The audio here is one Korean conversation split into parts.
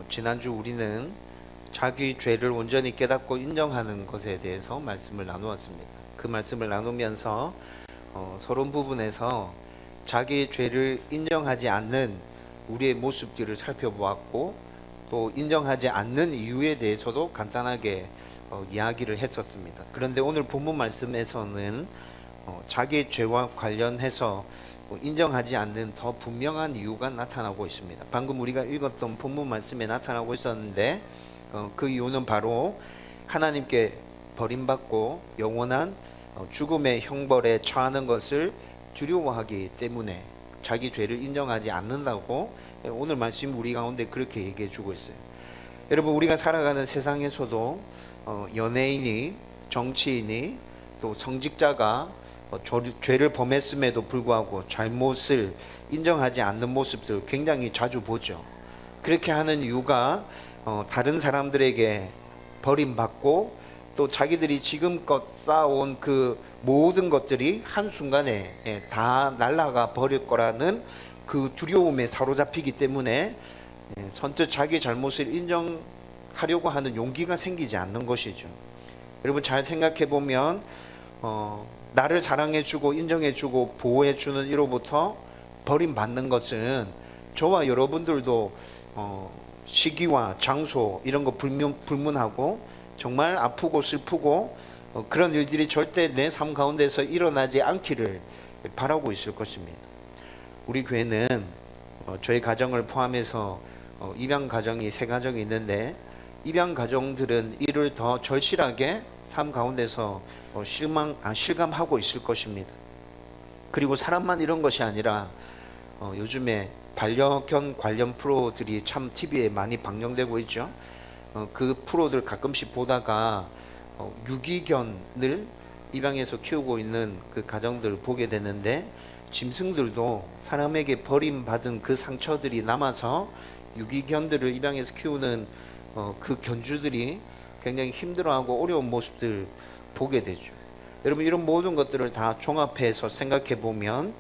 지난주 우리는 자기 죄를 온전히 깨닫고 인정하는 것에 대해서 말씀을 나누었습니다. 그 말씀을 나누면서 서론 부분에서 자기 죄를 인정하지 않는 우리의 모습들을 살펴보았고, 또 인정하지 않는 이유에 대해서도 간단하게 이야기를 했었습니다. 그런데 오늘 본문 말씀에서는 자기 죄와 관련해서 인정하지 않는 더 분명한 이유가 나타나고 있습니다. 방금 우리가 읽었던 본문 말씀에 나타나고 있었는데, 그 이유는 바로 하나님께 버림받고 영원한 죽음의 형벌에 처하는 것을 두려워하기 때문에 자기 죄를 인정하지 않는다고 오늘 말씀 우리 가운데 그렇게 얘기해 주고 있어요. 여러분, 우리가 살아가는 세상에서도 연예인이, 정치인이, 또 성직자가 죄를 범했음에도 불구하고 잘못을 인정하지 않는 모습들 굉장히 자주 보죠. 그렇게 하는 이유가 다른 사람들에게 버림받고 또 자기들이 지금껏 쌓아온 그 모든 것들이 한순간에 다 날아가 버릴 거라는 그 두려움에 사로잡히기 때문에 선뜻 자기 잘못을 인정하려고 하는 용기가 생기지 않는 것이죠. 여러분, 잘 생각해 보면 나를 사랑해주고 인정해주고 보호해주는 이로부터 버림받는 것은 저와 여러분들도 시기와 장소 이런 거 불문하고 정말 아프고 슬프고 그런 일들이 절대 내 삶 가운데서 일어나지 않기를 바라고 있을 것입니다. 우리 교회는 저희 가정을 포함해서 입양 가정이 3가정이 있는데, 입양 가정들은 이를 더 절실하게 삶 가운데서 실감하고 있을 것입니다. 그리고 사람만 이런 것이 아니라 요즘에 반려견 관련 프로들이 참 TV에 많이 방영되고 있죠. 그 프로들 가끔씩 보다가 유기견을 입양해서 키우고 있는 그 가정들을 보게 되는데, 짐승들도 사람에게 버림받은 그 상처들이 남아서 유기견들을 입양해서 키우는 그 견주들이 굉장히 힘들어하고 어려운 모습들 보게 되죠. 여러분, 이런 모든 것들을 다 종합해서 생각해 보면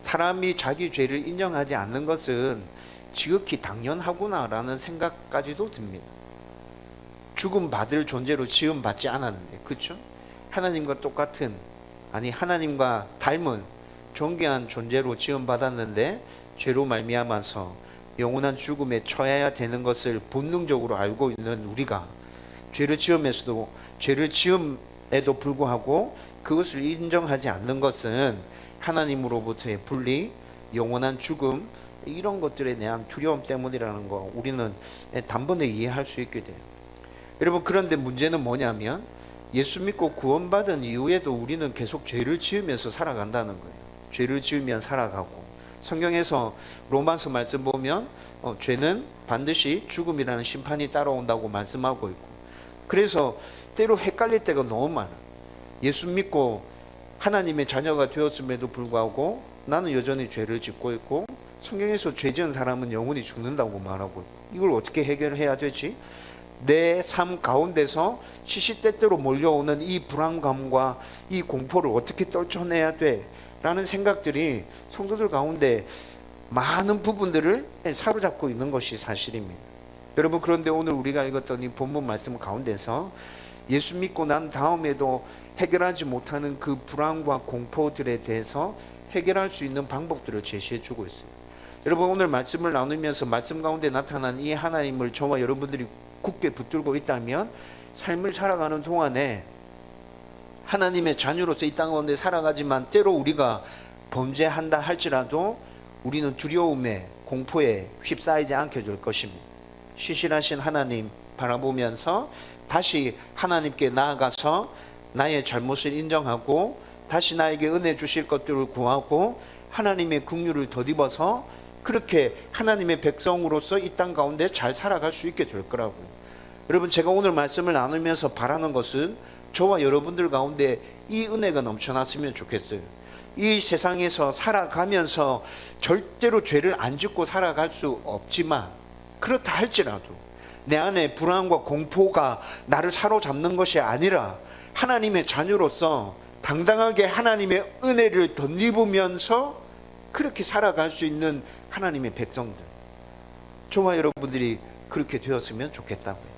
사람이 자기 죄를 인정하지 않는 것은 지극히 당연하구나라는 생각까지도 듭니다. 죽음 받을 존재로 지음 받지 않았는데, 그렇죠? 하나님과 똑같은, 아니 하나님과 닮은 존귀한 존재로 지음 받았는데 죄로 말미암아서 영원한 죽음에 처해야 되는 것을 본능적으로 알고 있는 우리가 죄를 지음에도 불구하고 그것을 인정하지 않는 것은 하나님으로부터의 분리, 영원한 죽음, 이런 것들에 대한 두려움 때문이라는 거 우리는 단번에 이해할 수 있게 돼요. 여러분, 그런데 문제는 뭐냐면 예수 믿고 구원받은 이후에도 우리는 계속 죄를 지으면서 살아간다는 거예요. 죄를 지으면 살아가고, 성경에서 로마서 말씀 보면 죄는 반드시 죽음이라는 심판이 따라온다고 말씀하고 있고, 그래서 때로 헷갈릴 때가 너무 많아요. 예수 믿고 하나님의 자녀가 되었음에도 불구하고 나는 여전히 죄를 짓고 있고, 성경에서 죄 지은 사람은 영원히 죽는다고 말하고 있고, 이걸 어떻게 해결해야 되지? 내 삶 가운데서 시시때때로 몰려오는 이 불안감과 이 공포를 어떻게 떨쳐내야 돼? 라는 생각들이 성도들 가운데 많은 부분들을 사로잡고 있는 것이 사실입니다. 여러분, 그런데 오늘 우리가 읽었던 이 본문 말씀 가운데서 예수 믿고 난 다음에도 해결하지 못하는 그 불안과 공포들에 대해서 해결할 수 있는 방법들을 제시해 주고 있어요. 여러분, 오늘 말씀을 나누면서 말씀 가운데 나타난 이 하나님을 저와 여러분들이 굳게 붙들고 있다면 삶을 살아가는 동안에 하나님의 자녀로서 이 땅 가운데 살아가지만 때로 우리가 범죄한다 할지라도 우리는 두려움에, 공포에 휩싸이지 않게 될 것입니다. 신실하신 하나님 바라보면서 다시 하나님께 나아가서 나의 잘못을 인정하고 다시 나에게 은혜 주실 것들을 구하고 하나님의 긍휼을 덧입어서 그렇게 하나님의 백성으로서 이 땅 가운데 잘 살아갈 수 있게 될 거라고요. 여러분, 제가 오늘 말씀을 나누면서 바라는 것은 저와 여러분들 가운데 이 은혜가 넘쳐났으면 좋겠어요. 이 세상에서 살아가면서 절대로 죄를 안 짓고 살아갈 수 없지만, 그렇다 할지라도 내 안에 불안과 공포가 나를 사로잡는 것이 아니라 하나님의 자녀로서 당당하게 하나님의 은혜를 덧입으면서 그렇게 살아갈 수 있는 하나님의 백성들, 저와 여러분들이 그렇게 되었으면 좋겠다고요.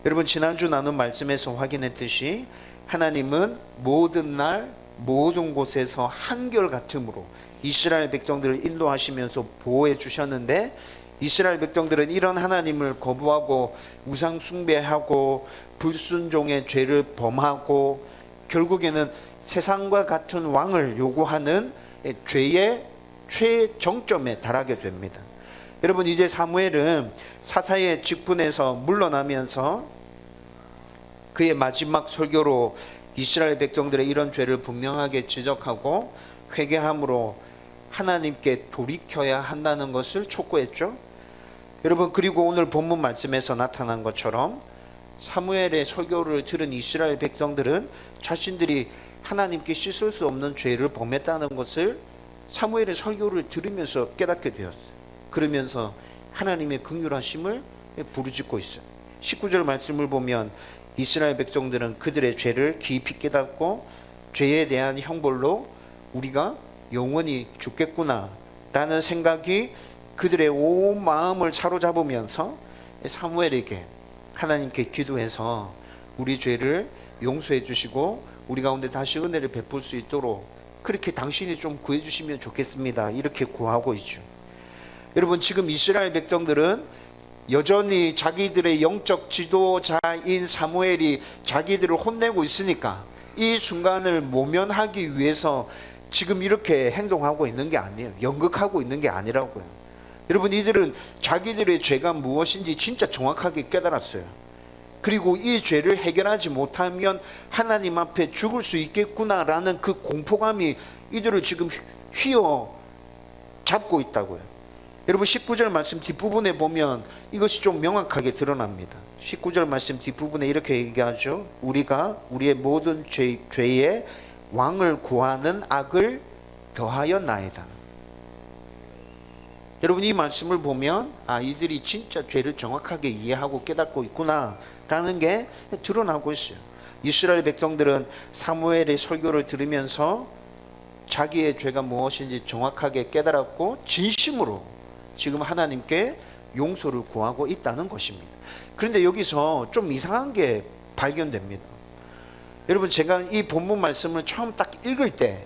여러분, 지난주 나눈 말씀에서 확인했듯이 하나님은 모든 날 모든 곳에서 한결같음으로 이스라엘 백성들을 인도하시면서 보호해 주셨는데, 이스라엘 백성들은 이런 하나님을 거부하고 우상 숭배하고 불순종의 죄를 범하고 결국에는 세상과 같은 왕을 요구하는 죄의 최정점에 달하게 됩니다. 여러분, 이제 사무엘은 사사의 직분에서 물러나면서 그의 마지막 설교로 이스라엘 백성들의 이런 죄를 분명하게 지적하고 회개함으로 하나님께 돌이켜야 한다는 것을 촉구했죠. 여러분, 그리고 오늘 본문 말씀에서 나타난 것처럼 사무엘의 설교를 들은 이스라엘 백성들은 자신들이 하나님께 씻을 수 없는 죄를 범했다는 것을 사무엘의 설교를 들으면서 깨닫게 되었어요. 그러면서 하나님의 긍휼하심을 부르짖고 있어요. 19절 말씀을 보면 이스라엘 백성들은 그들의 죄를 깊이 깨닫고 죄에 대한 형벌로 우리가 영원히 죽겠구나 라는 생각이 그들의 온 마음을 사로잡으면서 사무엘에게 하나님께 기도해서 우리 죄를 용서해 주시고 우리 가운데 다시 은혜를 베풀 수 있도록 그렇게 당신이 좀 구해 주시면 좋겠습니다, 이렇게 구하고 있죠. 여러분, 지금 이스라엘 백성들은 여전히 자기들의 영적 지도자인 사무엘이 자기들을 혼내고 있으니까 이 순간을 모면하기 위해서 지금 이렇게 행동하고 있는 게 아니에요. 연극하고 있는 게 아니라고요. 여러분, 이들은 자기들의 죄가 무엇인지 진짜 정확하게 깨달았어요. 그리고 이 죄를 해결하지 못하면 하나님 앞에 죽을 수 있겠구나라는 그 공포감이 이들을 지금 휘어 잡고 있다고요. 여러분, 19절 말씀 뒷부분에 보면 이것이 좀 명확하게 드러납니다. 19절 말씀 뒷부분에 이렇게 얘기하죠. 우리가 우리의 모든 죄에 왕을 구하는 악을 더하였나이다. 여러분, 이 말씀을 보면 이들이 진짜 죄를 정확하게 이해하고 깨닫고 있구나 라는 게 드러나고 있어요. 이스라엘 백성들은 사무엘의 설교를 들으면서 자기의 죄가 무엇인지 정확하게 깨달았고 진심으로 지금 하나님께 용서를 구하고 있다는 것입니다. 그런데 여기서 좀 이상한 게 발견됩니다. 여러분, 제가 이 본문 말씀을 처음 딱 읽을 때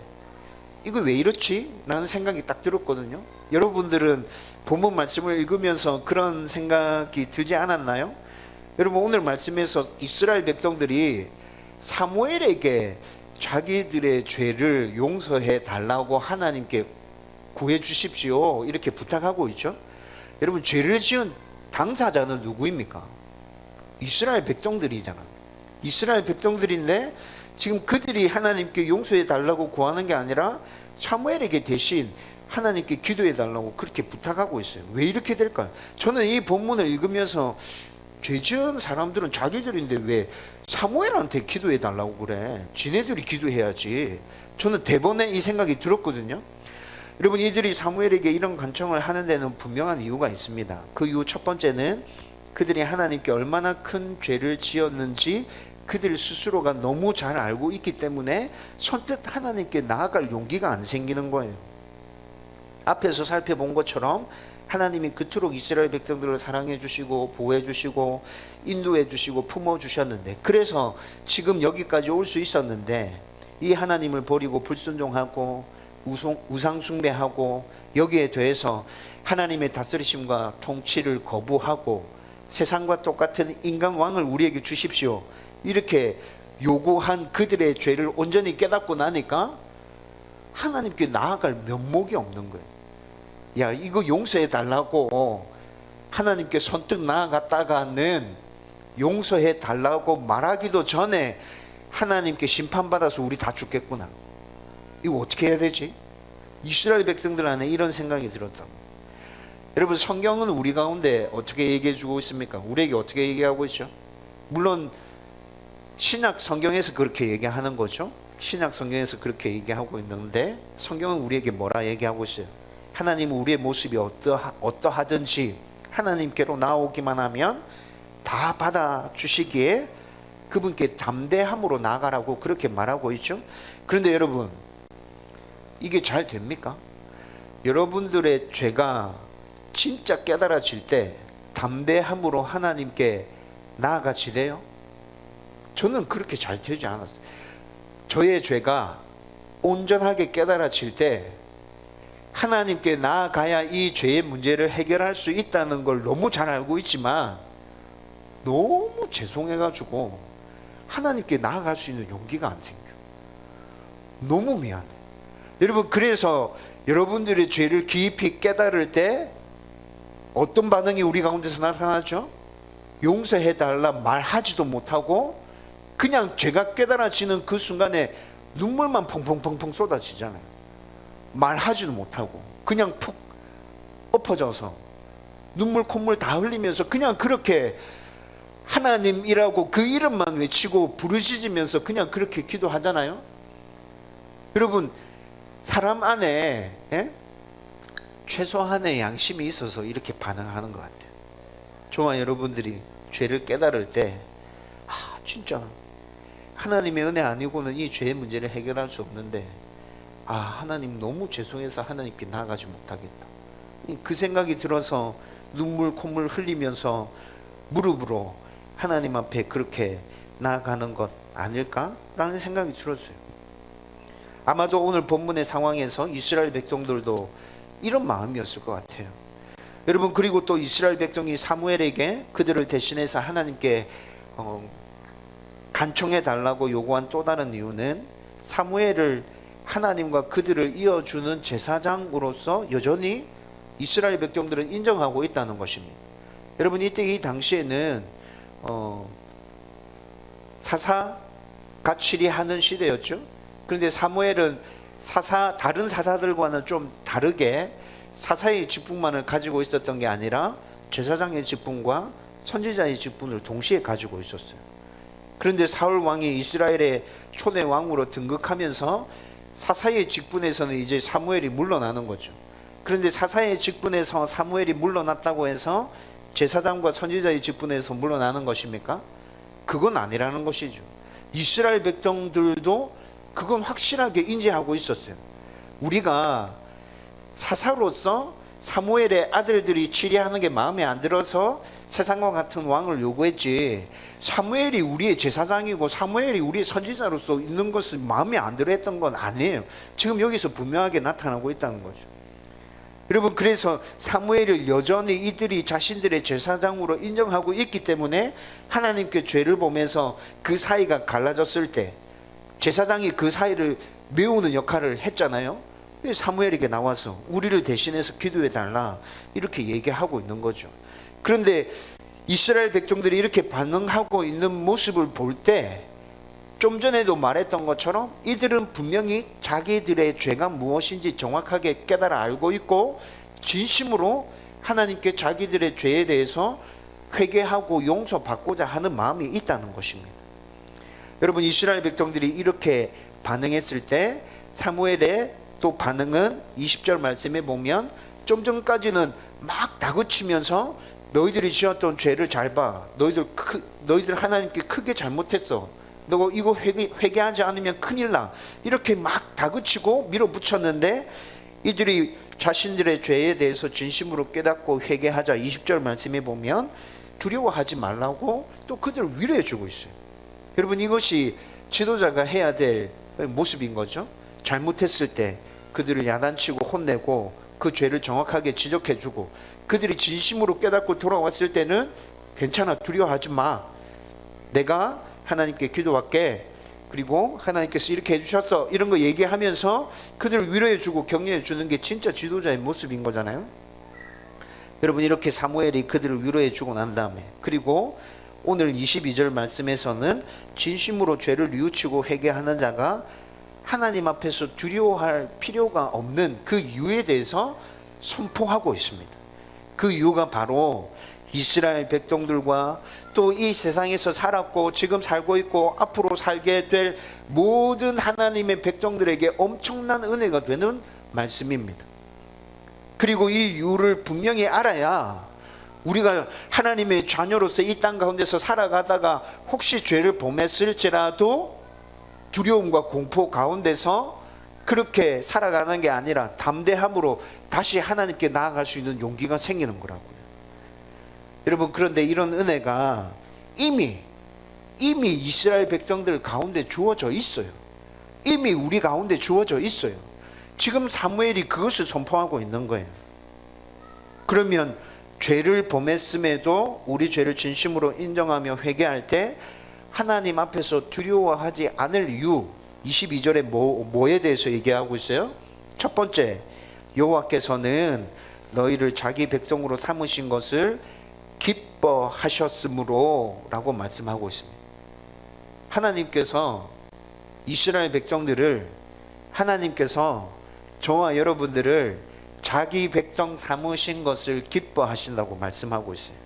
이거 왜 이렇지? 라는 생각이 딱 들었거든요. 여러분들은 본문 말씀을 읽으면서 그런 생각이 들지 않았나요? 여러분, 오늘 말씀에서 이스라엘 백성들이 사무엘에게 자기들의 죄를 용서해 달라고 하나님께 구해 주십시오 이렇게 부탁하고 있죠. 여러분, 죄를 지은 당사자는 누구입니까? 이스라엘 백성들이잖아요. 이스라엘 백성들인데 지금 그들이 하나님께 용서해 달라고 구하는 게 아니라 사무엘에게 대신 하나님께 기도해 달라고 그렇게 부탁하고 있어요. 왜 이렇게 될까요? 저는 이 본문을 읽으면서 죄 지은 사람들은 자기들인데 왜 사무엘한테 기도해 달라고 그래? 지네들이 기도해야지. 저는 대번에 이 생각이 들었거든요. 여러분, 이들이 사무엘에게 이런 간청을 하는 데는 분명한 이유가 있습니다. 그 이유 첫 번째는 그들이 하나님께 얼마나 큰 죄를 지었는지 그들 스스로가 너무 잘 알고 있기 때문에 선뜻 하나님께 나아갈 용기가 안 생기는 거예요. 앞에서 살펴본 것처럼 하나님이 그토록 이스라엘 백성들을 사랑해 주시고 보호해 주시고 인도해 주시고 품어 주셨는데, 그래서 지금 여기까지 올 수 있었는데 이 하나님을 버리고 불순종하고 우상 숭배하고 여기에 더해서 하나님의 다스리심과 통치를 거부하고 세상과 똑같은 인간 왕을 우리에게 주십시오 이렇게 요구한 그들의 죄를 온전히 깨닫고 나니까 하나님께 나아갈 면목이 없는 거예요. 야, 이거 용서해 달라고 하나님께 선뜻 나아갔다가는 용서해 달라고 말하기도 전에 하나님께 심판받아서 우리 다 죽겠구나. 이거 어떻게 해야 되지? 이스라엘 백성들 안에 이런 생각이 들었다고. 여러분, 성경은 우리 가운데 어떻게 얘기해 주고 있습니까? 우리에게 어떻게 얘기하고 있죠? 물론 신약 성경에서 그렇게 얘기하는 거죠. 신약 성경에서 그렇게 얘기하고 있는데 성경은 우리에게 뭐라 얘기하고 있어요? 하나님은 우리의 모습이 어떠하든지 하나님께로 나오기만 하면 다 받아주시기에 그분께 담대함으로 나아가라고 그렇게 말하고 있죠. 그런데 여러분, 이게 잘 됩니까? 여러분들의 죄가 진짜 깨달아질 때 담대함으로 하나님께 나아가지래요? 저는 그렇게 잘 되지 않았어요. 저의 죄가 온전하게 깨달아질 때 하나님께 나아가야 이 죄의 문제를 해결할 수 있다는 걸 너무 잘 알고 있지만 너무 죄송해가지고 하나님께 나아갈 수 있는 용기가 안 생겨요. 너무 미안해. 여러분, 그래서 여러분들의 죄를 깊이 깨달을 때 어떤 반응이 우리 가운데서 나타나죠? 용서해달라 말하지도 못하고 그냥 죄가 깨달아지는 그 순간에 눈물만 펑펑펑펑 쏟아지잖아요. 말하지도 못하고 그냥 푹 엎어져서 눈물 콧물 다 흘리면서 그냥 그렇게 하나님이라고 그 이름만 외치고 부르짖으면서 그냥 그렇게 기도하잖아요. 여러분, 사람 안에 최소한의 양심이 있어서 이렇게 반응하는 것 같아요. 저와 여러분들이 죄를 깨달을 때 진짜 하나님의 은혜 아니고는 이 죄의 문제를 해결할 수 없는데 하나님 너무 죄송해서 하나님께 나아가지 못하겠다, 그 생각이 들어서 눈물 콧물 흘리면서 무릎으로 하나님 앞에 그렇게 나아가는 것 아닐까라는 생각이 들었어요. 아마도 오늘 본문의 상황에서 이스라엘 백성들도 이런 마음이었을 것 같아요. 여러분, 그리고 또 이스라엘 백성이 사무엘에게 그들을 대신해서 하나님께 간청해 달라고 요구한 또 다른 이유는 사무엘을 하나님과 그들을 이어주는 제사장으로서 여전히 이스라엘 백성들은 인정하고 있다는 것입니다. 여러분, 이때 이 당시에는 사사 가칠이 하는 시대였죠. 그런데 사무엘은 다른 사사들과는 좀 다르게 사사의 직분만을 가지고 있었던 게 아니라 제사장의 직분과 선지자의 직분을 동시에 가지고 있었어요. 그런데 사울 왕이 이스라엘의 초대 왕으로 등극하면서 사사의 직분에서는 이제 사무엘이 물러나는 거죠. 그런데 사사의 직분에서 사무엘이 물러났다고 해서 제사장과 선지자의 직분에서 물러나는 것입니까? 그건 아니라는 것이죠. 이스라엘 백성들도 그건 확실하게 인지하고 있었어요. 우리가 사사로서 사무엘의 아들들이 치리하는 게 마음에 안 들어서 세상과 같은 왕을 요구했지, 사무엘이 우리의 제사장이고 사무엘이 우리의 선지자로서 있는 것을 마음에 안 들어 했던 건 아니에요. 지금 여기서 분명하게 나타나고 있다는 거죠. 여러분, 그래서 사무엘을 여전히 이들이 자신들의 제사장으로 인정하고 있기 때문에 하나님께 죄를 보면서 그 사이가 갈라졌을 때 제사장이 그 사이를 메우는 역할을 했잖아요. 사무엘에게 나와서 우리를 대신해서 기도해 달라 이렇게 얘기하고 있는 거죠. 그런데 이스라엘 백성들이 이렇게 반응하고 있는 모습을 볼 때 좀 전에도 말했던 것처럼 이들은 분명히 자기들의 죄가 무엇인지 정확하게 깨달아 알고 있고 진심으로 하나님께 자기들의 죄에 대해서 회개하고 용서받고자 하는 마음이 있다는 것입니다. 여러분, 이스라엘 백성들이 이렇게 반응했을 때 사무엘의 또 반응은 20절 말씀에 보면 좀 전까지는 막 다그치면서 너희들이 지었던 죄를 잘 봐, 너희들 하나님께 크게 잘못했어, 너 이거 회개하지 않으면 큰일 나, 이렇게 막 다그치고 밀어붙였는데 이들이 자신들의 죄에 대해서 진심으로 깨닫고 회개하자 20절 말씀에 보면 두려워하지 말라고 또 그들을 위로해 주고 있어요. 여러분, 이것이 지도자가 해야 될 모습인 거죠. 잘못했을 때 그들을 야단치고 혼내고 그 죄를 정확하게 지적해 주고, 그들이 진심으로 깨닫고 돌아왔을 때는 괜찮아, 두려워하지 마, 내가 하나님께 기도할게, 그리고 하나님께서 이렇게 해주셨어, 이런 거 얘기하면서 그들을 위로해 주고 격려해 주는 게 진짜 지도자의 모습인 거잖아요. 여러분, 이렇게 사무엘이 그들을 위로해 주고 난 다음에, 그리고 오늘 22절 말씀에서는 진심으로 죄를 뉘우치고 회개하는 자가 하나님 앞에서 두려워할 필요가 없는 그 이유에 대해서 선포하고 있습니다. 그 이유가 바로 이스라엘 백성들과 또 이 세상에서 살았고 지금 살고 있고 앞으로 살게 될 모든 하나님의 백성들에게 엄청난 은혜가 되는 말씀입니다. 그리고 이 이유를 분명히 알아야 우리가 하나님의 자녀로서 이 땅 가운데서 살아가다가 혹시 죄를 범했을지라도 두려움과 공포 가운데서 그렇게 살아가는 게 아니라 담대함으로 다시 하나님께 나아갈 수 있는 용기가 생기는 거라고요. 여러분, 그런데 이런 은혜가 이미 이스라엘 백성들 가운데 주어져 있어요. 이미 우리 가운데 주어져 있어요. 지금 사무엘이 그것을 선포하고 있는 거예요. 그러면 죄를 범했음에도 우리 죄를 진심으로 인정하며 회개할 때 하나님 앞에서 두려워하지 않을 이유, 22절에 뭐에 대해서 얘기하고 있어요? 첫 번째, 여호와께서는 너희를 자기 백성으로 삼으신 것을 기뻐하셨으므로 라고 말씀하고 있습니다. 하나님께서 이스라엘 백성들을, 하나님께서 저와 여러분들을 자기 백성 삼으신 것을 기뻐하신다고 말씀하고 있어요.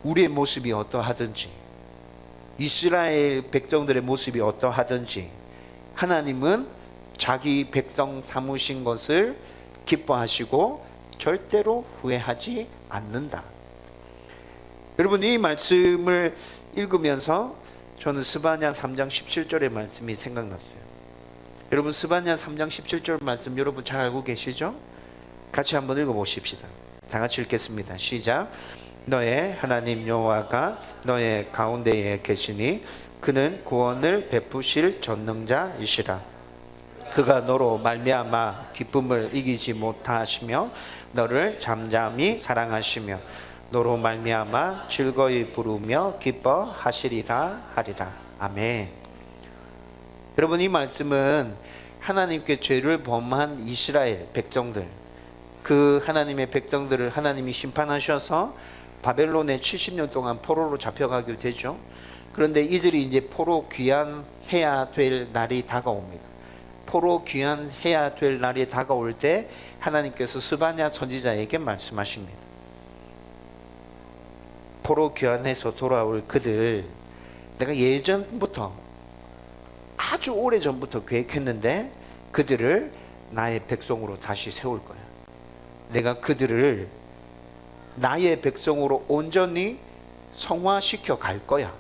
우리의 모습이 어떠하든지, 이스라엘 백성들의 모습이 어떠하든지 하나님은 자기 백성 삼으신 것을 기뻐하시고 절대로 후회하지 않는다. 여러분, 이 말씀을 읽으면서 저는 스바냐 3장 17절의 말씀이 생각났어요. 여러분, 스바냐 3장 17절 말씀 여러분 잘 알고 계시죠? 같이 한번 읽어보십시다. 다 같이 읽겠습니다. 시작. 너의 하나님 여호와가 너의 가운데에 계시니 그는 구원을 베푸실 전능자이시라. 그가 너로 말미암아 기쁨을 이기지 못하시며 너를 잠잠히 사랑하시며 너로 말미암아 즐거이 부르며 기뻐하시리라 하리라. 아멘. 여러분, 이 말씀은 하나님께 죄를 범한 이스라엘 백성들, 그 하나님의 백성들을 하나님이 심판하셔서 바벨론에 70년 동안 포로로 잡혀가게 되죠. 그런데 이들이 이제 포로 귀환해야 될 날이 다가옵니다. 포로 귀환해야 될 날이 다가올 때 하나님께서 스바냐 선지자에게 말씀하십니다. 포로 귀환해서 돌아올 그들, 내가 예전부터, 아주 오래전부터 계획했는데 그들을 나의 백성으로 다시 세울 거야. 내가 그들을 나의 백성으로 온전히 성화시켜 갈 거야.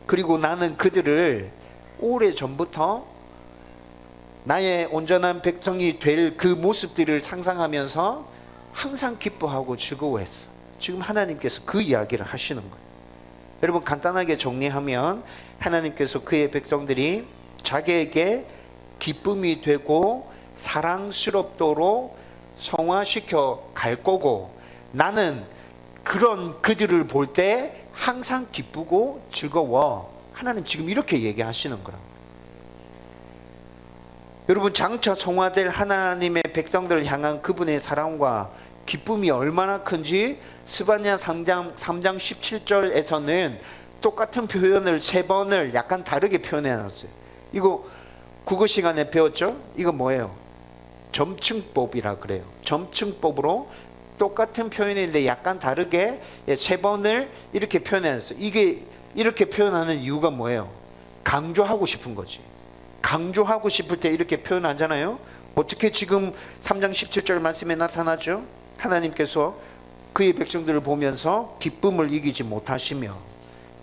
그리고 나는 그들을 오래전부터 나의 온전한 백성이 될 그 모습들을 상상하면서 항상 기뻐하고 즐거워했어. 지금 하나님께서 그 이야기를 하시는 거예요. 여러분, 간단하게 정리하면 하나님께서 그의 백성들이 자기에게 기쁨이 되고 사랑스럽도록 성화시켜 갈 거고, 나는 그런 그들을 볼 때 항상 기쁘고 즐거워. 하나님 지금 이렇게 얘기하시는 거라고. 여러분, 장차 성화될 하나님의 백성들을 향한 그분의 사랑과 기쁨이 얼마나 큰지 스바냐 3장 17절에서는 똑같은 표현을 3번을 약간 다르게 표현해 놨어요. 이거 국어 시간에 배웠죠? 이거 뭐예요? 점층법이라 그래요. 점층법으로 똑같은 표현인데 약간 다르게 3번을 이렇게 표현해 놨어요. 이게 이렇게 표현하는 이유가 뭐예요? 강조하고 싶은 거지. 강조하고 싶을 때 이렇게 표현하잖아요. 어떻게 지금 3장 17절 말씀에 나타나죠? 하나님께서 그의 백성들을 보면서 기쁨을 이기지 못하시며,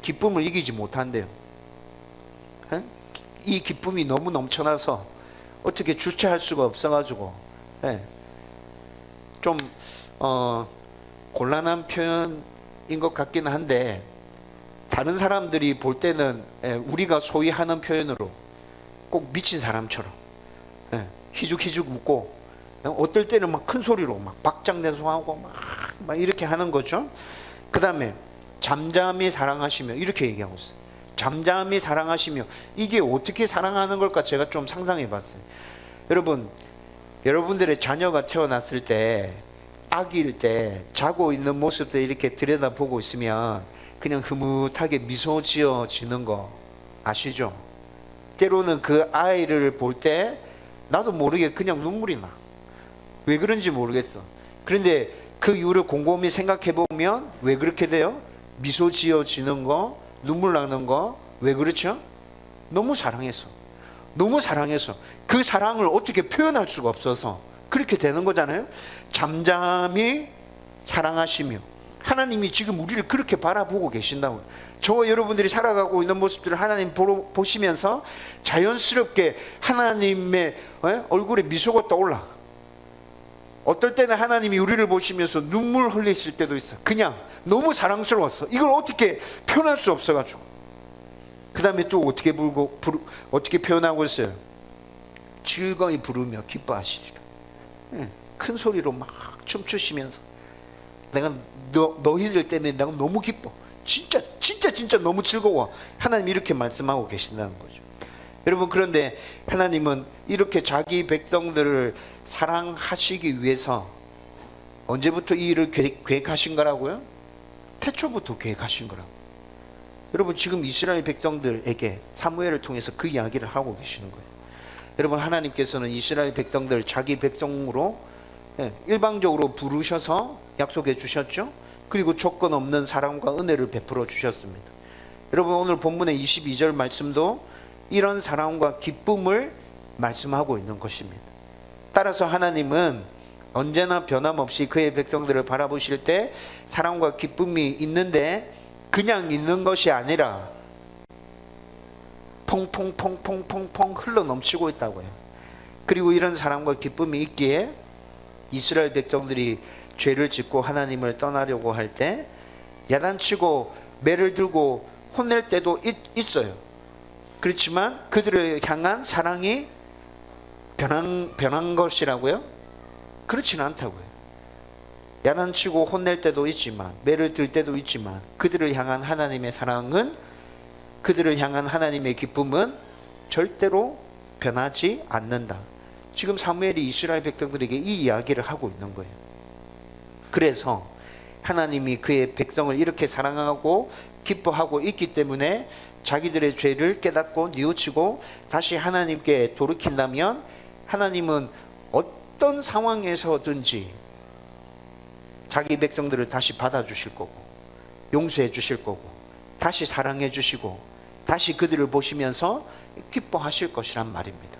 기쁨을 이기지 못한대요. 이 기쁨이 너무 넘쳐나서 어떻게 주체할 수가 없어가지고 좀 곤란한 표현인 것 같긴 한데, 다른 사람들이 볼 때는 우리가 소위 하는 표현으로 꼭 미친 사람처럼 희죽희죽 웃고, 어떨 때는 막 큰 소리로 막 박장대소하고 막 이렇게 하는 거죠. 그 다음에 잠잠히 사랑하시며, 이렇게 얘기하고 있어요. 잠잠히 사랑하시며, 이게 어떻게 사랑하는 걸까 제가 좀 상상해 봤어요. 여러분, 여러분들의 자녀가 태어났을 때, 아기일 때 자고 있는 모습들 이렇게 들여다보고 있으면 그냥 흐뭇하게 미소 지어지는 거 아시죠? 때로는 그 아이를 볼 때 나도 모르게 그냥 눈물이 나. 왜 그런지 모르겠어. 그런데 그 이유를 곰곰이 생각해 보면 왜 그렇게 돼요? 미소 지어지는 거, 눈물 나는 거, 왜 그렇죠? 너무 사랑해서. 너무 사랑해서 그 사랑을 어떻게 표현할 수가 없어서 그렇게 되는 거잖아요. 잠잠히 사랑하시며, 하나님이 지금 우리를 그렇게 바라보고 계신다고. 저와 여러분들이 살아가고 있는 모습들을 하나님 보시면서 자연스럽게 하나님의 얼굴에 미소가 떠올라. 어떨 때는 하나님이 우리를 보시면서 눈물 흘리실 때도 있어. 그냥 너무 사랑스러웠어. 이걸 어떻게 표현할 수 없어가지고. 그 다음에 또 어떻게 표현하고 있어요? 즐거이 부르며 기뻐하시리라. 큰 소리로 막 춤추시면서 내가 너희들 때문에 내가 너무 기뻐. 진짜 너무 즐거워. 하나님 이렇게 말씀하고 계신다는 거죠. 여러분, 그런데 하나님은 이렇게 자기 백성들을 사랑하시기 위해서 언제부터 이 일을 계획하신 거라고요? 태초부터 계획하신 거라고. 여러분, 지금 이스라엘 백성들에게 사무엘을 통해서 그 이야기를 하고 계시는 거예요. 여러분, 하나님께서는 이스라엘 백성들 자기 백성으로 일방적으로 부르셔서 약속해 주셨죠. 그리고 조건 없는 사랑과 은혜를 베풀어 주셨습니다. 여러분, 오늘 본문의 22절 말씀도 이런 사랑과 기쁨을 말씀하고 있는 것입니다. 따라서 하나님은 언제나 변함없이 그의 백성들을 바라보실 때 사랑과 기쁨이 있는데 그냥 있는 것이 아니라 퐁퐁 흘러 넘치고 있다고 해요. 그리고 이런 사랑과 기쁨이 있기에 이스라엘 백성들이 죄를 짓고 하나님을 떠나려고 할 때 야단치고 매를 들고 혼낼 때도 있어요. 그렇지만 그들을 향한 사랑이 변한 것이라고요? 그렇지는 않다고요. 야단치고 혼낼 때도 있지만 매를 들 때도 있지만 그들을 향한 하나님의 사랑은, 그들을 향한 하나님의 기쁨은 절대로 변하지 않는다. 지금 사무엘이 이스라엘 백성들에게 이 이야기를 하고 있는 거예요. 그래서 하나님이 그의 백성을 이렇게 사랑하고 기뻐하고 있기 때문에 자기들의 죄를 깨닫고 뉘우치고 다시 하나님께 돌이킨다면 하나님은 어떤 상황에서든지 자기 백성들을 다시 받아주실 거고 용서해 주실 거고 다시 사랑해 주시고 다시 그들을 보시면서 기뻐하실 것이란 말입니다.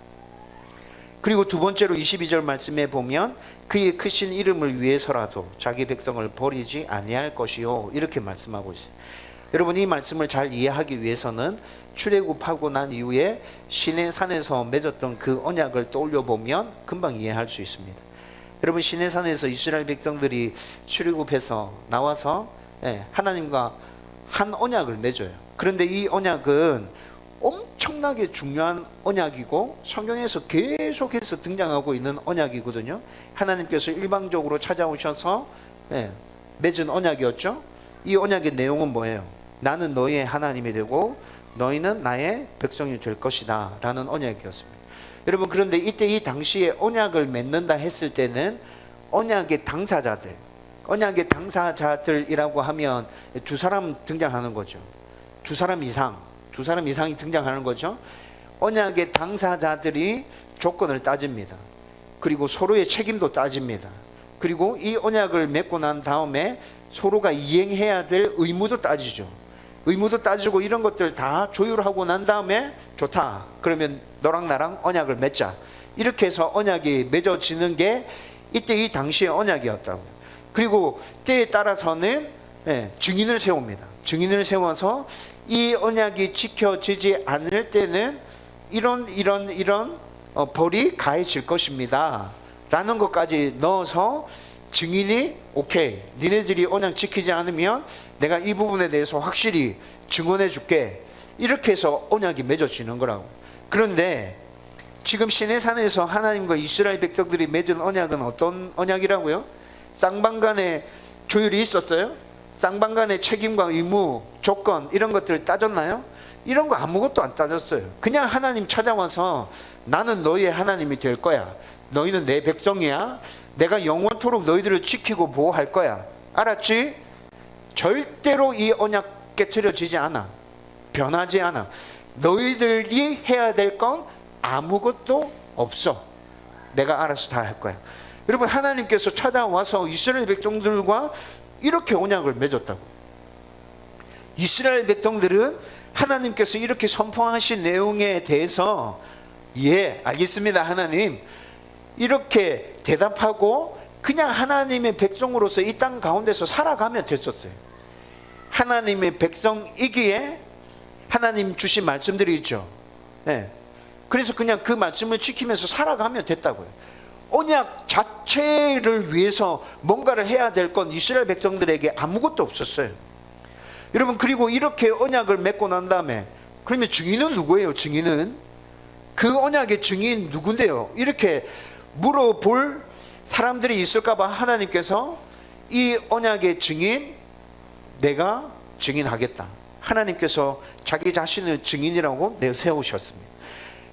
그리고 두 번째로 22절 말씀에 보면 그의 크신 이름을 위해서라도 자기 백성을 버리지 아니할 것이요, 이렇게 말씀하고 있어요. 여러분, 이 말씀을 잘 이해하기 위해서는 출애굽하고 난 이후에 시내산에서 맺었던 그 언약을 떠올려 보면 금방 이해할 수 있습니다. 여러분, 시내산에서 이스라엘 백성들이 출애굽해서 나와서 하나님과 한 언약을 맺어요. 그런데 이 언약은 엄청나게 중요한 언약이고 성경에서 계속해서 등장하고 있는 언약이거든요. 하나님께서 일방적으로 찾아오셔서 맺은 언약이었죠. 이 언약의 내용은 뭐예요? 나는 너희의 하나님이 되고 너희는 나의 백성이 될 것이다 라는 언약이었습니다. 여러분, 그런데 이때 이 당시에 언약을 맺는다 했을 때는 언약의 당사자들이라고 하면 두 사람 등장하는 거죠. 두 사람 이상이 등장하는 거죠. 언약의 당사자들이 조건을 따집니다. 그리고 서로의 책임도 따집니다. 그리고 이 언약을 맺고 난 다음에 서로가 이행해야 될 의무도 따지죠. 의무도 따지고 이런 것들 다 조율하고 난 다음에 좋다, 그러면 너랑 나랑 언약을 맺자, 이렇게 해서 언약이 맺어지는 게 이때 이 당시의 언약이었다고요. 그리고 때에 따라서는 증인을 세웁니다. 증인을 세워서 이 언약이 지켜지지 않을 때는 이런 벌이 가해질 것입니다 라는 것까지 넣어서 증인이 오케이, 니네들이 언약 지키지 않으면 내가 이 부분에 대해서 확실히 증언해 줄게, 이렇게 해서 언약이 맺어지는 거라고. 그런데 지금 시내산에서 하나님과 이스라엘 백성들이 맺은 언약은 어떤 언약이라고요? 쌍방간의 조율이 있었어요? 쌍방간의 책임과 의무, 조건 이런 것들을 따졌나요? 이런 거 아무것도 안 따졌어요. 그냥 하나님 찾아와서 나는 너희의 하나님이 될 거야, 너희는 내 백성이야, 내가 영원토록 너희들을 지키고 보호할 거야, 알았지? 절대로 이 언약 깨트려지지 않아. 변하지 않아. 너희들이 해야 될 건 아무것도 없어. 내가 알아서 다 할 거야. 여러분, 하나님께서 찾아와서 이스라엘 백성들과 이렇게 언약을 맺었다고. 이스라엘 백성들은 하나님께서 이렇게 선포하신 내용에 대해서 알겠습니다 하나님, 이렇게 대답하고 그냥 하나님의 백성으로서 이 땅 가운데서 살아가면 됐었어요. 하나님의 백성이기에 하나님 주신 말씀들이 있죠. 네. 그래서 그냥 그 말씀을 지키면서 살아가면 됐다고요. 언약 자체를 위해서 뭔가를 해야 될 건 이스라엘 백성들에게 아무것도 없었어요. 여러분, 그리고 이렇게 언약을 맺고 난 다음에 그러면 증인은 누구예요? 증인은 그 언약의 증인 누군데요? 이렇게 물어볼 사람들이 있을까 봐 하나님께서 이 언약의 증인 내가 증인하겠다. 하나님께서 자기 자신을 증인이라고 내세우셨습니다.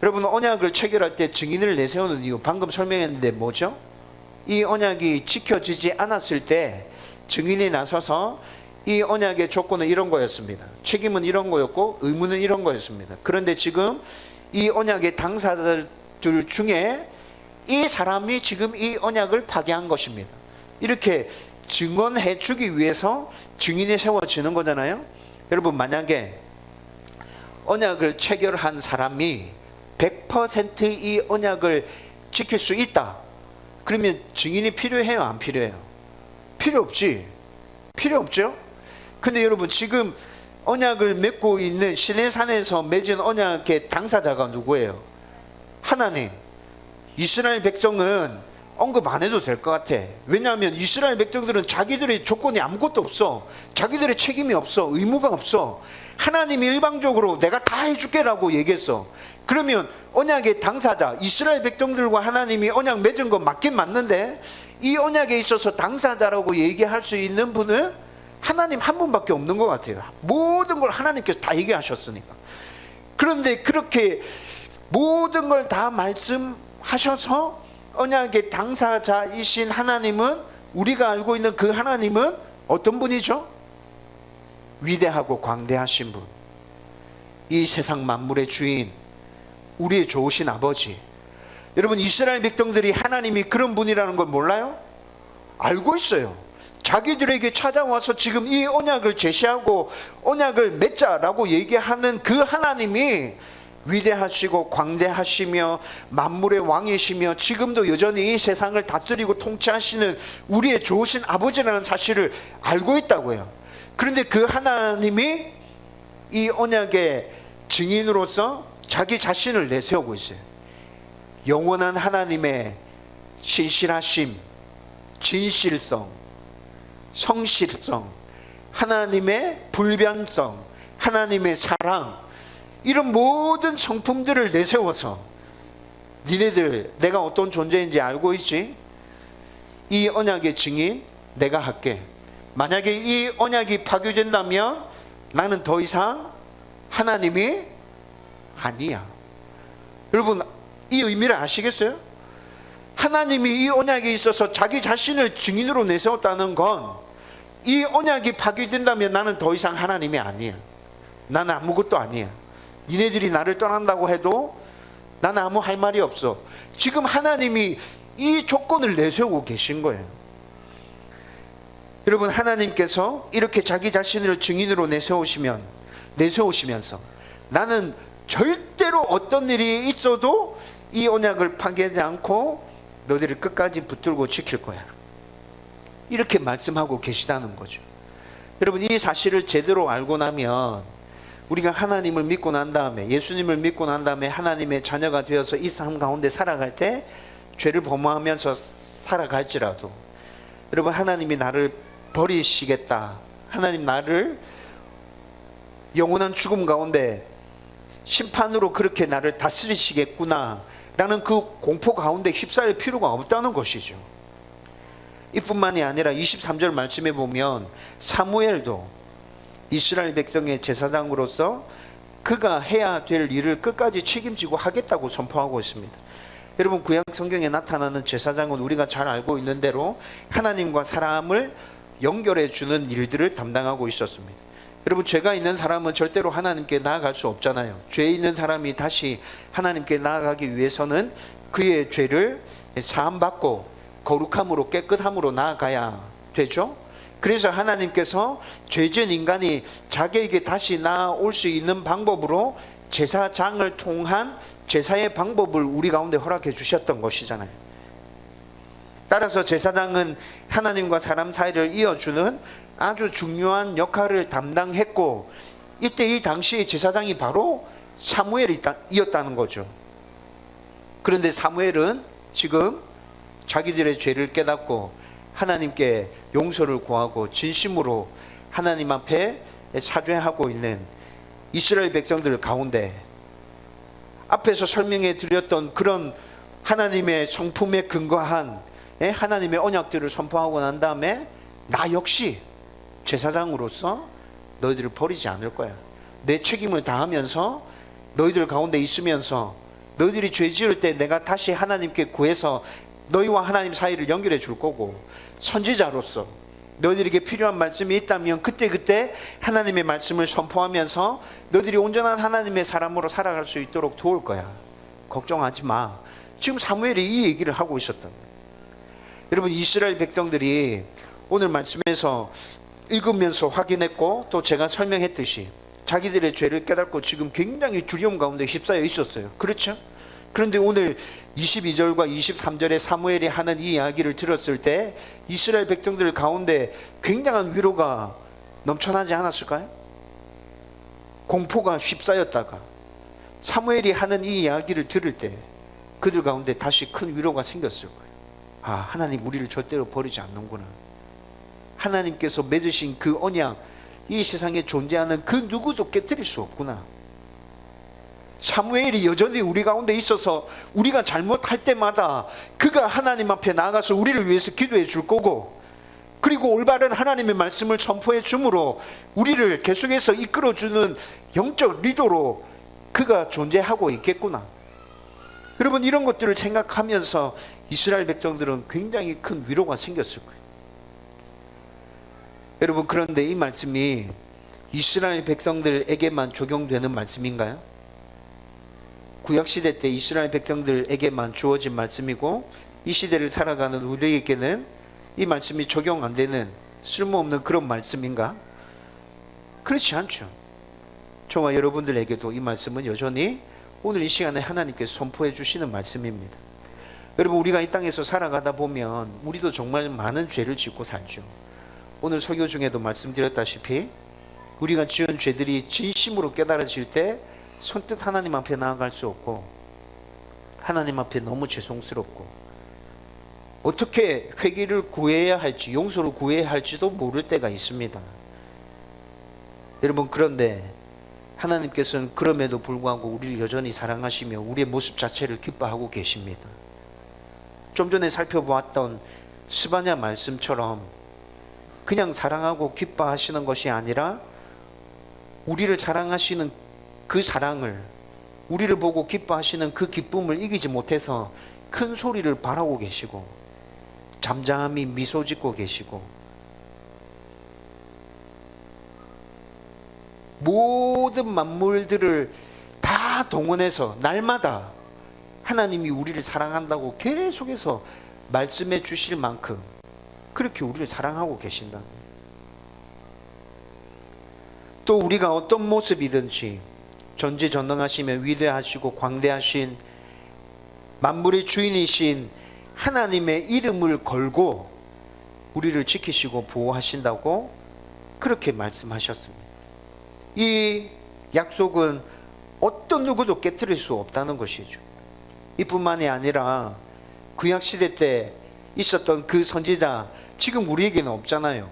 여러분, 언약을 체결할 때 증인을 내세우는 이유 방금 설명했는데 뭐죠? 이 언약이 지켜지지 않았을 때 증인이 나서서 이 언약의 조건은 이런 거였습니다. 책임은 이런 거였고 의무는 이런 거였습니다. 그런데 지금 이 언약의 당사자들 중에 이 사람이 지금 이 언약을 파괴한 것입니다. 이렇게 증언해 주기 위해서 증인이 세워지는 거잖아요. 여러분, 만약에 언약을 체결한 사람이 100%이 언약을 지킬 수 있다. 그러면 증인이 필요해요? 안 필요해요? 필요 없지. 필요 없죠? 근데 여러분, 지금 언약을 맺고 있는 시내산에서 맺은 언약의 당사자가 누구예요? 하나님. 이스라엘 백성은 언급 안 해도 될 것 같아. 왜냐하면 이스라엘 백성들은 자기들의 조건이 아무것도 없어. 자기들의 책임이 없어. 의무가 없어. 하나님이 일방적으로 내가 다 해줄게라고 얘기했어. 그러면 언약의 당사자, 이스라엘 백성들과 하나님이 언약 맺은 건 맞긴 맞는데 이 언약에 있어서 당사자라고 얘기할 수 있는 분은 하나님 한 분밖에 없는 것 같아요. 모든 걸 하나님께서 다 얘기하셨으니까. 그런데 그렇게 모든 걸 다 말씀하셔서 언약의 당사자이신 하나님은, 우리가 알고 있는 그 하나님은 어떤 분이죠? 위대하고 광대하신 분, 이 세상 만물의 주인, 우리의 좋으신 아버지. 여러분, 이스라엘 백성들이 하나님이 그런 분이라는 걸 몰라요? 알고 있어요. 자기들에게 찾아와서 지금 이 언약을 제시하고 언약을 맺자라고 얘기하는 그 하나님이 위대하시고 광대하시며 만물의 왕이시며 지금도 여전히 이 세상을 다스리고 통치하시는 우리의 좋으신 아버지라는 사실을 알고 있다고요. 그런데 그 하나님이 이 언약의 증인으로서 자기 자신을 내세우고 있어요. 영원한 하나님의 신실하심, 진실성, 성실성, 하나님의 불변성, 하나님의 사랑, 이런 모든 성품들을 내세워서 니네들 내가 어떤 존재인지 알고 있지? 이 언약의 증인 내가 할게. 만약에 이 언약이 파괴된다면 나는 더 이상 하나님이 아니야. 여러분, 이 의미를 아시겠어요? 하나님이 이 언약에 있어서 자기 자신을 증인으로 내세웠다는 건 이 언약이 파괴된다면 나는 더 이상 하나님이 아니야. 나는 아무것도 아니야. 니네들이 나를 떠난다고 해도 나는 아무 할 말이 없어. 지금 하나님이 이 조건을 내세우고 계신 거예요. 여러분, 하나님께서 이렇게 자기 자신을 증인으로 내세우시면서 나는 절대로 어떤 일이 있어도 이 언약을 파괴하지 않고 너희를 끝까지 붙들고 지킬 거야, 이렇게 말씀하고 계시다는 거죠. 여러분, 이 사실을 제대로 알고 나면 우리가 하나님을 믿고 난 다음에, 예수님을 믿고 난 다음에 하나님의 자녀가 되어서 이 삶 가운데 살아갈 때 죄를 범하면서 살아갈지라도 여러분, 하나님이 나를 버리시겠다, 하나님 나를 영원한 죽음 가운데 심판으로 그렇게 나를 다스리시겠구나 라는 그 공포 가운데 휩싸일 필요가 없다는 것이죠. 이뿐만이 아니라 23절 말씀에 보면 사무엘도 이스라엘 백성의 제사장으로서 그가 해야 될 일을 끝까지 책임지고 하겠다고 선포하고 있습니다. 여러분, 구약 성경에 나타나는 제사장은 우리가 잘 알고 있는 대로 하나님과 사람을 연결해 주는 일들을 담당하고 있었습니다. 여러분, 죄가 있는 사람은 절대로 하나님께 나아갈 수 없잖아요. 죄 있는 사람이 다시 하나님께 나아가기 위해서는 그의 죄를 사함받고 거룩함으로, 깨끗함으로 나아가야 되죠. 그래서 하나님께서 죄진 인간이 자기에게 다시 나아올 수 있는 방법으로 제사장을 통한 제사의 방법을 우리 가운데 허락해 주셨던 것이잖아요. 따라서 제사장은 하나님과 사람 사이를 이어주는 아주 중요한 역할을 담당했고, 이때 이 당시에 제사장이 바로 사무엘이었다는 거죠. 그런데 사무엘은 지금 자기들의 죄를 깨닫고 하나님께 용서를 구하고 진심으로 하나님 앞에 사죄하고 있는 이스라엘 백성들 가운데 앞에서 설명해 드렸던 그런 하나님의 성품에 근거한 하나님의 언약들을 선포하고 난 다음에 나 역시 제사장으로서 너희들을 버리지 않을 거야. 내 책임을 다하면서 너희들 가운데 있으면서 너희들이 죄 지을 때 내가 다시 하나님께 구해서 너희와 하나님 사이를 연결해 줄 거고, 선지자로서 너희들에게 필요한 말씀이 있다면 그때그때 하나님의 말씀을 선포하면서 너희들이 온전한 하나님의 사람으로 살아갈 수 있도록 도울 거야. 걱정하지 마. 지금 사무엘이 이 얘기를 하고 있었던 거예요. 여러분, 이스라엘 백성들이 오늘 말씀에서 읽으면서 확인했고, 또 제가 설명했듯이 자기들의 죄를 깨닫고 지금 굉장히 두려움 가운데 휩싸여 있었어요. 그렇죠? 그런데 오늘 22절과 23절에 사무엘이 하는 이 이야기를 들었을 때 이스라엘 백성들 가운데 굉장한 위로가 넘쳐나지 않았을까요? 공포가 휩싸였다가 사무엘이 하는 이 이야기를 들을 때 그들 가운데 다시 큰 위로가 생겼을 거예요. 아, 하나님 우리를 절대로 버리지 않는구나. 하나님께서 맺으신 그 언약, 이 세상에 존재하는 그 누구도 깨뜨릴 수 없구나. 사무엘이 여전히 우리 가운데 있어서 우리가 잘못할 때마다 그가 하나님 앞에 나아가서 우리를 위해서 기도해 줄 거고, 그리고 올바른 하나님의 말씀을 선포해 주므로 우리를 계속해서 이끌어주는 영적 리더로 그가 존재하고 있겠구나. 여러분, 이런 것들을 생각하면서 이스라엘 백성들은 굉장히 큰 위로가 생겼을 거예요. 여러분, 그런데 이 말씀이 이스라엘 백성들에게만 적용되는 말씀인가요? 구약시대 때 이스라엘 백성들에게만 주어진 말씀이고, 이 시대를 살아가는 우리에게는 이 말씀이 적용 안 되는 쓸모없는 그런 말씀인가? 그렇지 않죠. 저와 여러분들에게도 이 말씀은 여전히 오늘 이 시간에 하나님께서 선포해 주시는 말씀입니다. 여러분, 우리가 이 땅에서 살아가다 보면 우리도 정말 많은 죄를 짓고 살죠. 오늘 설교 중에도 말씀드렸다시피 우리가 지은 죄들이 진심으로 깨달아질 때 선뜻 하나님 앞에 나아갈 수 없고, 하나님 앞에 너무 죄송스럽고, 어떻게 회개를 구해야 할지, 용서를 구해야 할지도 모를 때가 있습니다. 여러분, 그런데 하나님께서는 그럼에도 불구하고 우리를 여전히 사랑하시며 우리의 모습 자체를 기뻐하고 계십니다. 좀 전에 살펴보았던 스바냐 말씀처럼 그냥 사랑하고 기뻐하시는 것이 아니라 우리를 사랑하시는 그 사랑을, 우리를 보고 기뻐하시는 그 기쁨을 이기지 못해서 큰 소리를 바라고 계시고, 잠잠히 미소 짓고 계시고, 모든 만물들을 다 동원해서 날마다 하나님이 우리를 사랑한다고 계속해서 말씀해 주실 만큼 그렇게 우리를 사랑하고 계신다. 또 우리가 어떤 모습이든지 전지전능하시며 위대하시고 광대하신 만물의 주인이신 하나님의 이름을 걸고 우리를 지키시고 보호하신다고 그렇게 말씀하셨습니다. 이 약속은 어떤 누구도 깨뜨릴 수 없다는 것이죠. 이뿐만이 아니라 구약시대 때 있었던 그 선지자, 지금 우리에게는 없잖아요.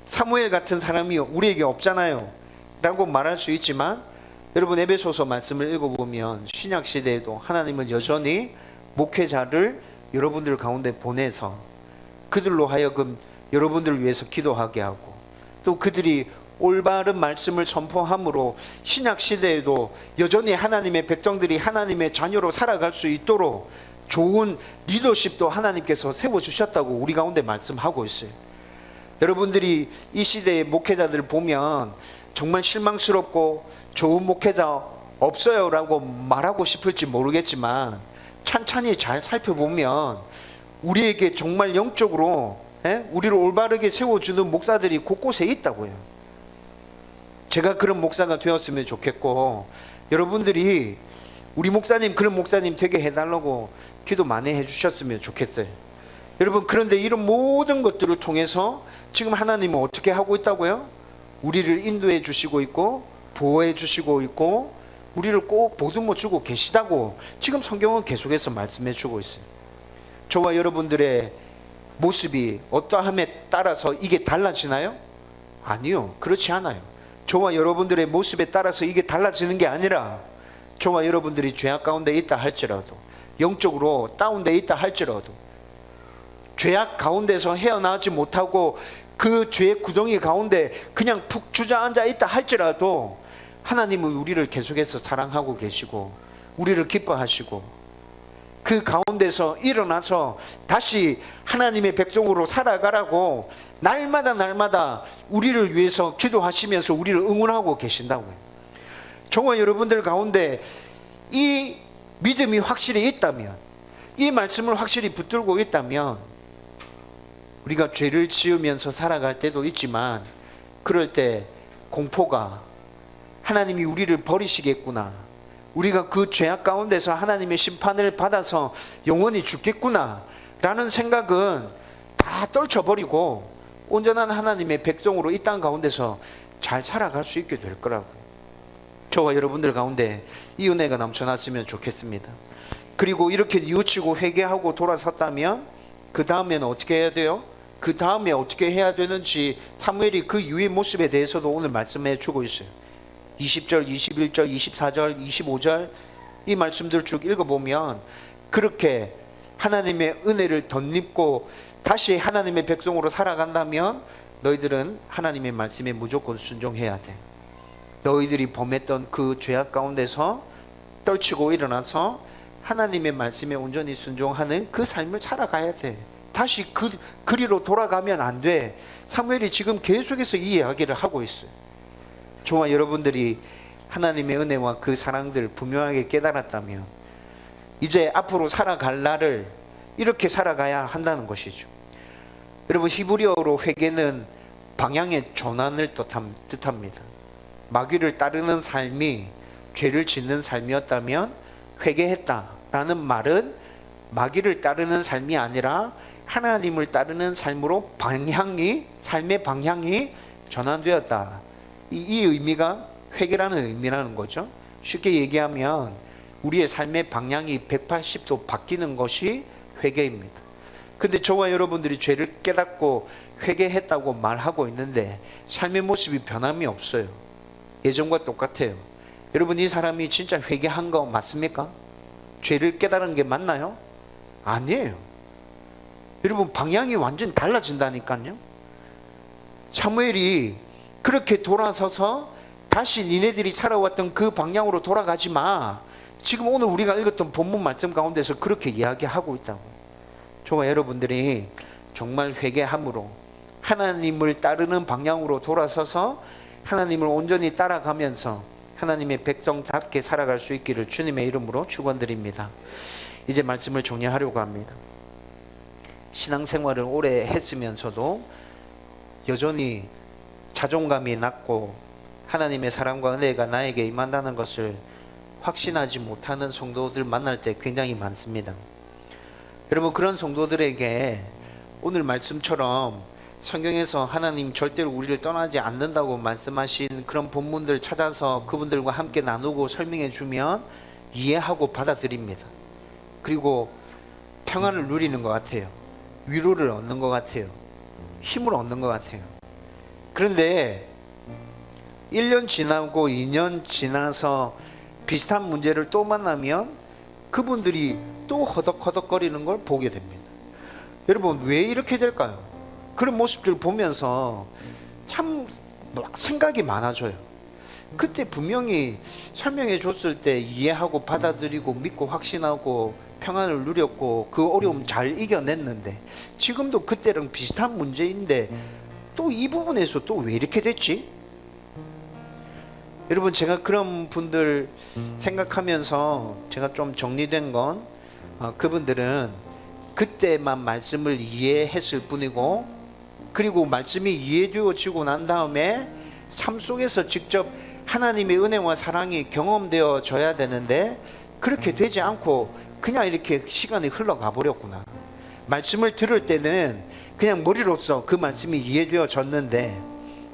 사무엘 같은 사람이 우리에게 없잖아요 라고 말할 수 있지만, 여러분, 에베소서 말씀을 읽어보면 신약시대에도 하나님은 여전히 목회자를 여러분들 가운데 보내서 그들로 하여금 여러분들을 위해서 기도하게 하고, 또 그들이 올바른 말씀을 선포함으로 신약시대에도 여전히 하나님의 백성들이 하나님의 자녀로 살아갈 수 있도록 좋은 리더십도 하나님께서 세워주셨다고 우리 가운데 말씀하고 있어요. 여러분들이 이 시대의 목회자들을 보면 정말 실망스럽고 좋은 목회자 없어요 라고 말하고 싶을지 모르겠지만, 찬찬히 잘 살펴보면 우리에게 정말 영적으로 우리를 올바르게 세워주는 목사들이 곳곳에 있다고요. 제가 그런 목사가 되었으면 좋겠고, 여러분들이 우리 목사님 그런 목사님 되게 해달라고 기도 많이 해주셨으면 좋겠어요. 여러분, 그런데 이런 모든 것들을 통해서 지금 하나님은 어떻게 하고 있다고요? 우리를 인도해 주시고 있고 보호해 주시고 있고 우리를 꼭 보듬어 주고 계시다고 지금 성경은 계속해서 말씀해 주고 있어요. 저와 여러분들의 모습이 어떠함에 따라서 이게 달라지나요? 아니요, 그렇지 않아요. 저와 여러분들의 모습에 따라서 이게 달라지는 게 아니라 저와 여러분들이 죄악 가운데 있다 할지라도, 영적으로 다운돼 있다 할지라도, 죄악 가운데서 헤어나지 못하고 그 죄의 구덩이 가운데 그냥 푹 주저앉아 있다 할지라도 하나님은 우리를 계속해서 사랑하고 계시고 우리를 기뻐하시고 그 가운데서 일어나서 다시 하나님의 백성으로 살아가라고 날마다 우리를 위해서 기도하시면서 우리를 응원하고 계신다고요. 저와 여러분들 가운데 이 믿음이 확실히 있다면, 이 말씀을 확실히 붙들고 있다면, 우리가 죄를 지으면서 살아갈 때도 있지만 그럴 때 공포가, 하나님이 우리를 버리시겠구나, 우리가 그 죄악 가운데서 하나님의 심판을 받아서 영원히 죽겠구나 라는 생각은 다 떨쳐버리고 온전한 하나님의 백성으로 이 땅 가운데서 잘 살아갈 수 있게 될 거라고요. 저와 여러분들 가운데 이 은혜가 넘쳐났으면 좋겠습니다. 그리고 이렇게 뉘우치고 회개하고 돌아섰다면 그 다음에는 어떻게 해야 돼요? 그 다음에 어떻게 해야 되는지 사무엘이 그 이후의 모습에 대해서도 오늘 말씀해 주고 있어요. 20절, 21절, 24절, 25절 이 말씀들 쭉 읽어보면 그렇게 하나님의 은혜를 덧입고 다시 하나님의 백성으로 살아간다면 너희들은 하나님의 말씀에 무조건 순종해야 돼. 너희들이 범했던 그 죄악 가운데서 떨치고 일어나서 하나님의 말씀에 온전히 순종하는 그 삶을 살아가야 돼. 다시 그리로 돌아가면 안 돼. 사무엘이 지금 계속해서 이 이야기를 하고 있어요. 저와 여러분들이 하나님의 은혜와 그 사랑들 분명하게 깨달았다면 이제 앞으로 살아갈 날을 이렇게 살아가야 한다는 것이죠. 여러분, 히브리어로 회개는 방향의 전환을 뜻합니다. 마귀를 따르는 삶이 죄를 짓는 삶이었다면 회개했다라는 말은 마귀를 따르는 삶이 아니라 하나님을 따르는 삶으로 삶의 방향이 전환되었다. 이 의미가 회개라는 의미라는 거죠. 쉽게 얘기하면 우리의 삶의 방향이 180도 바뀌는 것이 회개입니다. 근데 저와 여러분들이 죄를 깨닫고 회개했다고 말하고 있는데 삶의 모습이 변함이 없어요. 예전과 똑같아요. 여러분, 이 사람이 진짜 회개한 거 맞습니까? 죄를 깨달은 게 맞나요? 아니에요. 여러분, 방향이 완전히 달라진다니까요. 사무엘이 그렇게 돌아서서 다시 니네들이 살아왔던 그 방향으로 돌아가지 마. 지금 오늘 우리가 읽었던 본문 말씀 가운데서 그렇게 이야기하고 있다고. 저와 여러분들이 정말 회개함으로 하나님을 따르는 방향으로 돌아서서 하나님을 온전히 따라가면서 하나님의 백성답게 살아갈 수 있기를 주님의 이름으로 축원드립니다. 이제 말씀을 정리하려고 합니다. 신앙생활을 오래 했으면서도 여전히 자존감이 낮고 하나님의 사랑과 은혜가 나에게 임한다는 것을 확신하지 못하는 성도들 만날 때 굉장히 많습니다. 여러분, 그런 성도들에게 오늘 말씀처럼 성경에서 하나님 절대로 우리를 떠나지 않는다고 말씀하신 그런 본문들 찾아서 그분들과 함께 나누고 설명해 주면 이해하고 받아들입니다. 그리고 평안을 누리는 것 같아요. 위로를 얻는 것 같아요. 힘을 얻는 것 같아요. 그런데 1년 지나고 2년 지나서 비슷한 문제를 또 만나면 그분들이 또 허덕허덕거리는 걸 보게 됩니다. 여러분, 왜 이렇게 될까요? 그런 모습들을 보면서 참 생각이 많아져요. 그때 분명히 설명해 줬을 때 이해하고 받아들이고 믿고 확신하고 평안을 누렸고 그 어려움 잘 이겨냈는데 지금도 그때랑 비슷한 문제인데 또 이 부분에서 또 왜 이렇게 됐지? 여러분, 제가 그런 분들 생각하면서 제가 좀 정리된 건 그분들은 그때만 말씀을 이해했을 뿐이고, 그리고 말씀이 이해되어지고 난 다음에 삶 속에서 직접 하나님의 은혜와 사랑이 경험되어져야 되는데 그렇게 되지 않고 그냥 이렇게 시간이 흘러가 버렸구나. 말씀을 들을 때는 그냥 머리로서 그 말씀이 이해되어졌는데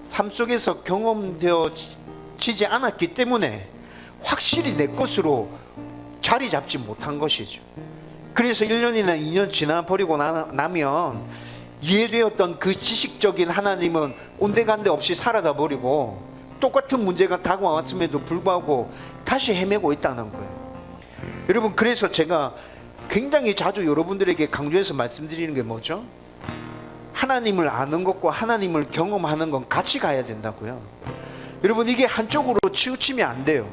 삶 속에서 경험되어지지 않았기 때문에 확실히 내 것으로 자리 잡지 못한 것이죠. 그래서 1년이나 2년 지나버리고 나면 이해되었던 그 지식적인 하나님은 온데간데 없이 사라져 버리고 똑같은 문제가 다가왔음에도 불구하고 다시 헤매고 있다는 거예요. 여러분, 그래서 제가 굉장히 자주 여러분들에게 강조해서 말씀드리는 게 뭐죠? 하나님을 아는 것과 하나님을 경험하는 건 같이 가야 된다고요. 여러분, 이게 한쪽으로 치우치면 안 돼요.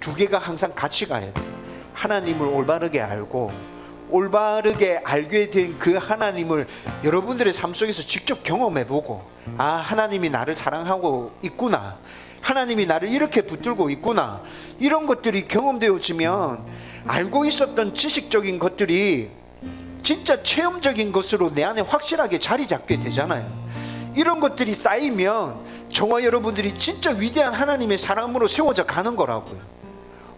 두 개가 항상 같이 가야 돼요. 하나님을 올바르게 알고 올바르게 알게 된 그 하나님을 여러분들의 삶 속에서 직접 경험해보고, 아, 하나님이 나를 사랑하고 있구나, 하나님이 나를 이렇게 붙들고 있구나, 이런 것들이 경험되어지면 알고 있었던 지식적인 것들이 진짜 체험적인 것으로 내 안에 확실하게 자리 잡게 되잖아요. 이런 것들이 쌓이면 저와 여러분들이 진짜 위대한 하나님의 사람으로 세워져 가는 거라고요.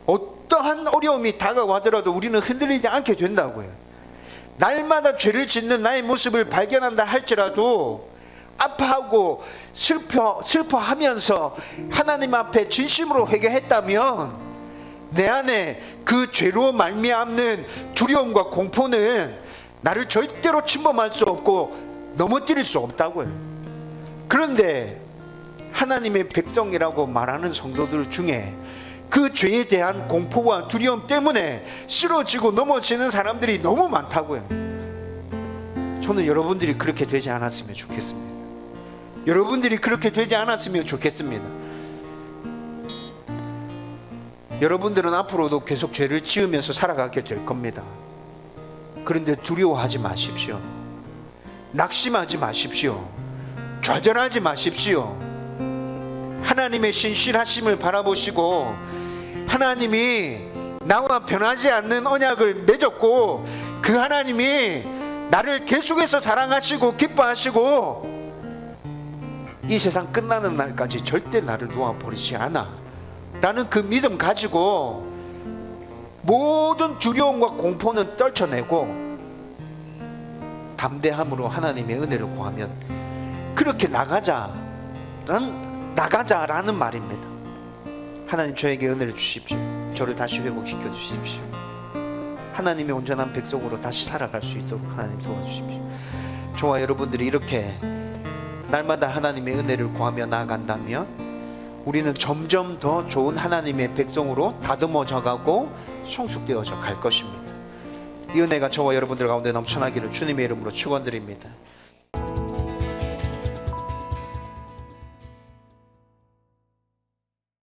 어떠한 어려움이 다가와더라도 우리는 흔들리지 않게 된다고요. 날마다 죄를 짓는 나의 모습을 발견한다 할지라도 아파하고 슬퍼하면서 하나님 앞에 진심으로 회개했다면 내 안에 그 죄로 말미암는 두려움과 공포는 나를 절대로 침범할 수 없고 넘어뜨릴 수 없다고요. 그런데 하나님의 백성이라고 말하는 성도들 중에 그 죄에 대한 공포와 두려움 때문에 쓰러지고 넘어지는 사람들이 너무 많다고요. 저는 여러분들이 그렇게 되지 않았으면 좋겠습니다. 여러분들이 그렇게 되지 않았으면 좋겠습니다. 여러분들은 앞으로도 계속 죄를 지으면서 살아가게 될 겁니다. 그런데 두려워하지 마십시오. 낙심하지 마십시오. 좌절하지 마십시오. 하나님의 신실하심을 바라보시고 하나님이 나와 변하지 않는 언약을 맺었고 그 하나님이 나를 계속해서 사랑하시고 기뻐하시고 이 세상 끝나는 날까지 절대 나를 놓아버리지 않아 라는 그 믿음 가지고 모든 두려움과 공포는 떨쳐내고 담대함으로 하나님의 은혜를 구하면 그렇게 나가자라는 말입니다. 하나님, 저에게 은혜를 주십시오. 저를 다시 회복시켜 주십시오. 하나님의 온전한 백성으로 다시 살아갈 수 있도록 하나님 도와주십시오. 저와 여러분들이 이렇게 날마다 하나님의 은혜를 구하며 나아간다면 우리는 점점 더 좋은 하나님의 백성으로 다듬어져 가고 성숙되어져 갈 것입니다. 이 은혜가 저와 여러분들 가운데 넘쳐나기를 주님의 이름으로 축원드립니다.